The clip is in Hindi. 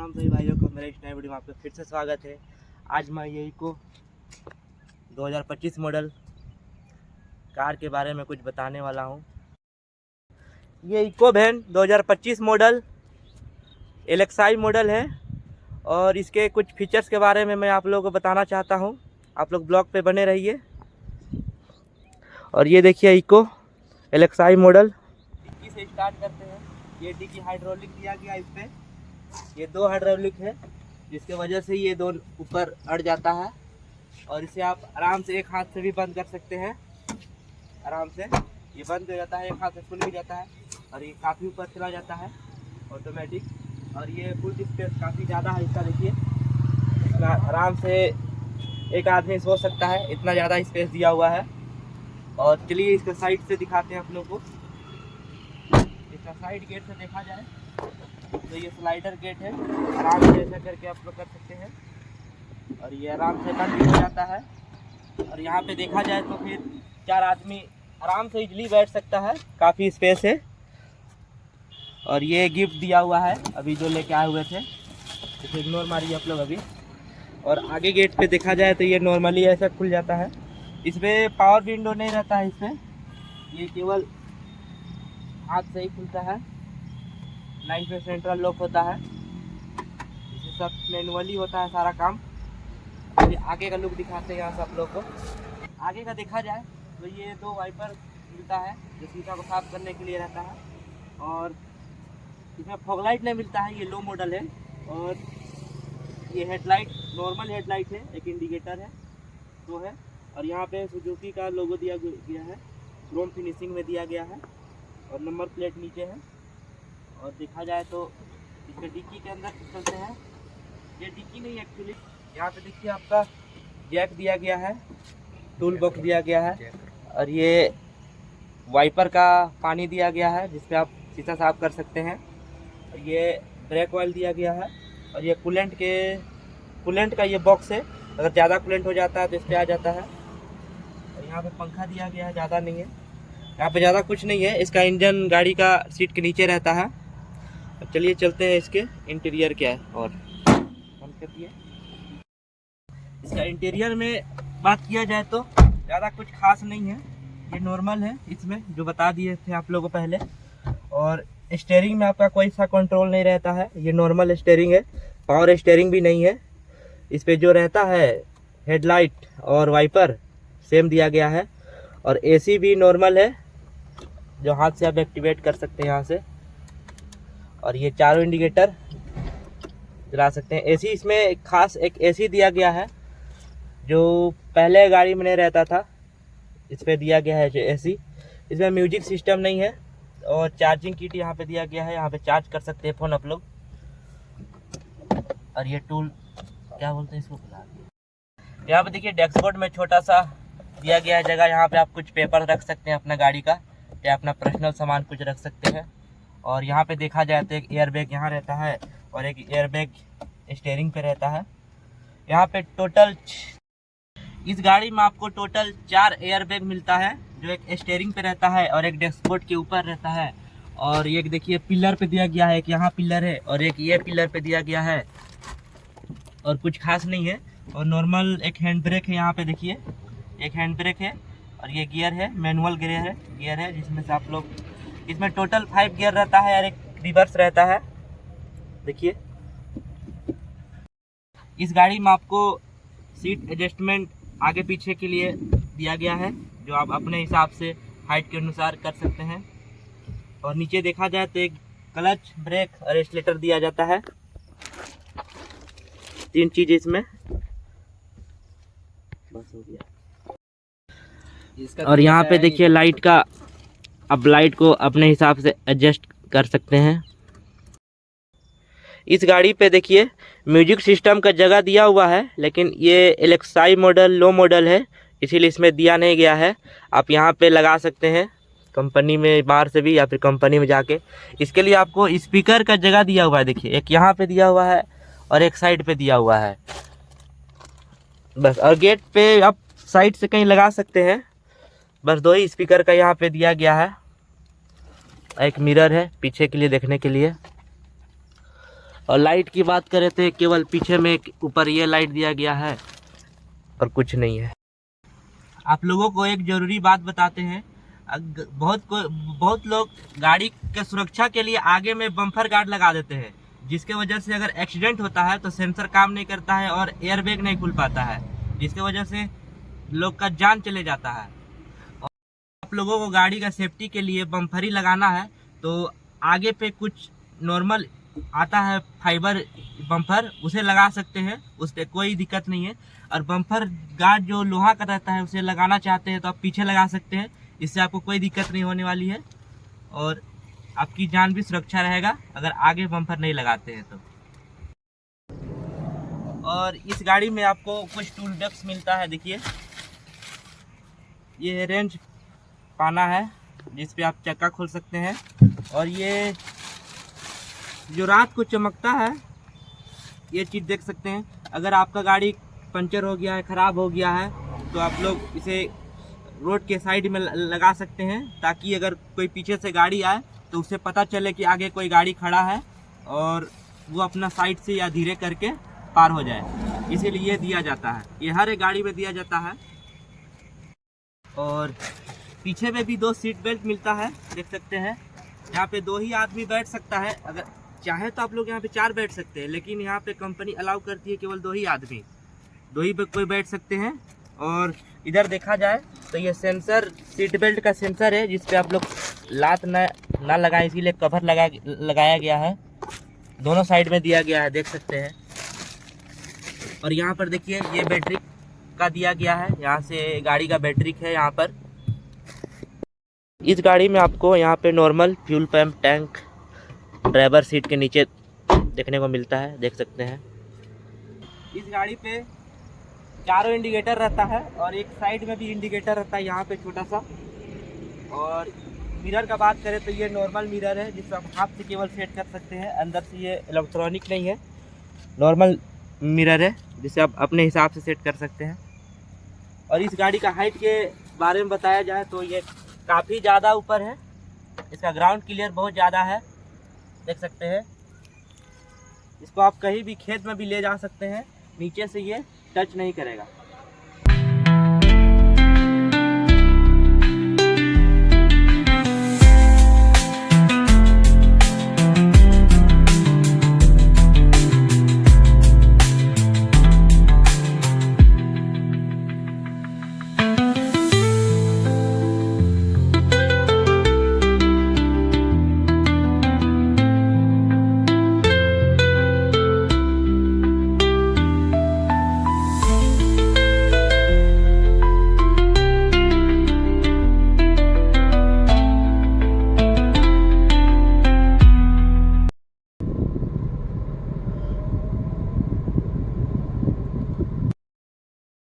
राम सभी भाइयों को मेरे इस नए वीडियो में आपका फिर से स्वागत है। आज मैं ये इको 2025 मॉडल कार के बारे में कुछ बताने वाला हूँ। ये Eeco van 2025 model LXi model है और इसके कुछ फीचर्स के बारे में मैं आप लोगों को बताना चाहता हूँ। आप लोग ब्लॉग पे बने रहिए। और ये देखिए इको LXi मॉडल। डिक्की से स्टार्ट करते हैं। ये डिक्की हाइड्रोलिक दिया गया इस पर। ये 2 हाइड्रोलिक है जिसके वजह से ये 2 ऊपर अड़ जाता है और इसे आप आराम से एक हाथ से भी बंद कर सकते हैं। आराम से ये बंद हो जाता है, एक हाथ से खुल भी जाता है और ये काफ़ी ऊपर चला जाता है ऑटोमेटिक। और ये फुल स्पेस काफ़ी ज़्यादा है इसका, देखिए आराम से एक आदमी सो सकता है, इतना ज़्यादा स्पेस दिया हुआ है। और चलिए इसका साइड से दिखाते हैं आप लोग को। इसका साइड गेट से देखा जाए तो ये स्लाइडर गेट है, आराम से ऐसा करके आप लोग कर सकते हैं और ये आराम से बंद भी हो जाता है। और यहाँ पे देखा जाए तो फिर 4 आदमी आराम से इजली बैठ सकता है, काफ़ी स्पेस है। और ये गिफ्ट दिया हुआ है अभी जो लेके आए हुए थे, इसे इग्नोर मारिए आप लोग अभी। और आगे गेट पे देखा जाए तो ये नॉर्मली ऐसा खुल जाता है। इसमें पावर विंडो नहीं रहता है, इसमें ये केवल हाथ से ही खुलता है। लाइन पे सेंट्रल लॉक होता है, इसे सब मैनुअली होता है सारा काम। ये आगे का लुक दिखाते हैं यहाँ से आप लोग को। आगे का देखा जाए तो ये 2 वाइपर मिलता है जो शीशा को साफ करने के लिए रहता है। और इसमें फॉगलाइट नहीं मिलता है, ये लो मॉडल है। और ये हेडलाइट नॉर्मल हेडलाइट है, एक इंडिकेटर है तो है। और यहाँ पे सुजुकी का लोगो दिया गया है, क्रोम फिनिशिंग में दिया गया है और नंबर प्लेट नीचे है। और देखा जाए तो इसके डिक्की के अंदर चलते हैं। ये डिक्की नहीं एक्चुअली, यहाँ पे देखिए आपका जैक दिया गया है, टूल बॉक्स दिया गया है और ये वाइपर का पानी दिया गया है जिसपे आप शीशा साफ कर सकते हैं। और ये ब्रेक ऑयल दिया गया है और ये कूलेंट का ये बॉक्स है, अगर ज़्यादा कूलेंट हो जाता है तो इस पर आ जाता है। और यहाँ पे पंखा दिया गया है, ज़्यादा नहीं है यहाँ पे, ज़्यादा कुछ नहीं है। इसका इंजन गाड़ी का सीट के नीचे रहता है। अब चलिए चलते हैं इसके इंटीरियर क्या है। और बंद कर दिए। इसका इंटीरियर में बात किया जाए तो ज़्यादा कुछ खास नहीं है, ये नॉर्मल है इसमें जो बता दिए थे आप लोगों को पहले। और स्टीयरिंग में आपका कोई सा कंट्रोल नहीं रहता है, ये नॉर्मल स्टीयरिंग है, पावर स्टीयरिंग भी नहीं है। इस पर जो रहता है हेडलाइट और वाइपर सेम दिया गया है। और AC भी नॉर्मल है जो हाथ से आप एक्टिवेट कर सकते हैं यहाँ से। और ये चारों इंडिकेटर जला सकते हैं। AC इसमें खास एक AC दिया गया है जो पहले गाड़ी में नहीं रहता था, इस पे दिया गया है जो AC। इसमें म्यूजिक सिस्टम नहीं है। और चार्जिंग किट यहाँ पे दिया गया है, यहाँ पे चार्ज कर सकते हैं फ़ोन आप लोग। और ये टूल क्या बोलते हैं इसको, यहाँ पे देखिए डैशबोर्ड में छोटा सा दिया गया है जगह, यहाँ पे आप कुछ पेपर रख सकते हैं अपना गाड़ी का, या अपना पर्सनल सामान कुछ रख सकते हैं। और यहाँ पे देखा जाए तो एक एयर बैग यहाँ रहता है और एक एयर बैग स्टीयरिंग पे रहता है। यहाँ पे टोटल इस गाड़ी में आपको टोटल 4 एयर बैग मिलता है, जो एक स्टीयरिंग पे रहता है और एक डैशबोर्ड के ऊपर रहता है। और एक देखिए पिलर पे दिया गया है, एक यहाँ पिलर है और एक ये पिलर पे दिया गया है। और कुछ खास नहीं है। और नॉर्मल एक हैंड ब्रेक है, यहाँ पे देखिए एक हैंड ब्रेक है। और ये गियर है, मैनुअल गियर है जिसमें से आप लोग, इसमें टोटल 5 गियर रहता है और एक रिवर्स रहता है। देखिए इस गाड़ी में आपको सीट एडजस्टमेंट आगे पीछे के लिए दिया गया है, जो आप अपने हिसाब से हाइट के अनुसार कर सकते हैं। और नीचे देखा जाए तो एक क्लच, ब्रेक और एक्सीलरेटर दिया जाता है, 3 चीज़ इसमें बस हो गया। और यहाँ पे देखिए लाइट का, अब लाइट को अपने हिसाब से एडजस्ट कर सकते हैं। इस गाड़ी पे देखिए म्यूजिक सिस्टम का जगह दिया हुआ है, लेकिन ये LXi मॉडल लो मॉडल है इसीलिए इसमें दिया नहीं गया है। आप यहाँ पे लगा सकते हैं कंपनी में बाहर से भी, या फिर कंपनी में जाके। इसके लिए आपको स्पीकर का जगह दिया हुआ है, देखिए एक यहाँ पे दिया हुआ है और एक साइड पे दिया हुआ है बस। और गेट पे आप साइड से कहीं लगा सकते हैं, बस 2 ही स्पीकर का यहाँ पे दिया गया है। एक मिरर है पीछे के लिए देखने के लिए। और लाइट की बात करें तो केवल पीछे में ऊपर ये लाइट दिया गया है और कुछ नहीं है। आप लोगों को एक ज़रूरी बात बताते हैं, बहुत लोग गाड़ी के सुरक्षा के लिए आगे में बम्पर गार्ड लगा देते हैं, जिसके वजह से अगर एक्सीडेंट होता है तो सेंसर काम नहीं करता है और एयरबैग नहीं खुल पाता है, जिसके वजह से लोग का जान चले जाता है। और आप लोगों को गाड़ी का सेफ्टी के लिए बम्पर ही लगाना है तो आगे पे कुछ नॉर्मल आता है फाइबर बम्पर, उसे लगा सकते हैं, उससे कोई दिक्कत नहीं है। और बम्पर गार्ड जो लोहा का रहता है उसे लगाना चाहते हैं तो आप पीछे लगा सकते हैं, इससे आपको कोई दिक्कत नहीं होने वाली है और आपकी जान भी सुरक्षा रहेगा अगर आगे बम्पर नहीं लगाते हैं तो। और इस गाड़ी में आपको कुछ टूल बॉक्स मिलता है, देखिए ये रेंज पाना है जिस पे आप चक्का खोल सकते हैं। और ये जो रात को चमकता है ये चीज़ देख सकते हैं। अगर आपका गाड़ी पंचर हो गया है, ख़राब हो गया है, तो आप लोग इसे रोड के साइड में लगा सकते हैं ताकि अगर कोई पीछे से गाड़ी आए तो उसे पता चले कि आगे कोई गाड़ी खड़ा है और वो अपना साइड से या धीरे करके पार हो जाए, इसीलिए दिया जाता है। ये हर एक गाड़ी में दिया जाता है। और पीछे में भी 2 सीट बेल्ट मिलता है, देख सकते हैं। यहाँ पे 2 ही आदमी बैठ सकता है, अगर चाहे तो आप लोग यहाँ पे 4 बैठ सकते हैं, लेकिन यहाँ पे कंपनी अलाउ करती है केवल 2 ही आदमी, 2 ही पे कोई बैठ सकते हैं। और इधर देखा जाए तो ये सेंसर सीट बेल्ट का सेंसर है जिस पे आप लोग लात ना लगाएं, इसीलिए कवर लगाया गया है, दोनों साइड में दिया गया है, देख सकते हैं। और यहाँ पर देखिए ये बैटरी का दिया गया है, यहाँ से गाड़ी का बैटरी है यहाँ पर। इस गाड़ी में आपको यहाँ पे normal fuel pump tank driver seat के नीचे देखने को मिलता है, देख सकते हैं। इस गाड़ी पे चारों इंडिकेटर रहता है और एक साइड में भी इंडिकेटर रहता है यहाँ पे छोटा सा। और मिरर का बात करें तो ये नॉर्मल मिरर है जिसको आप हाथ से केवल सेट कर सकते हैं, अंदर से ये इलेक्ट्रॉनिक नहीं है, नॉर्मल मिरर है जिसे आप अपने हिसाब से सेट कर सकते हैं। और इस गाड़ी का हाइट के बारे में बताया जाए तो ये काफ़ी ज़्यादा ऊपर है, इसका ग्राउंड क्लियर बहुत ज़्यादा है, देख सकते हैं। इसको आप कहीं भी खेत में भी ले जा सकते हैं, नीचे से ये टच नहीं करेगा।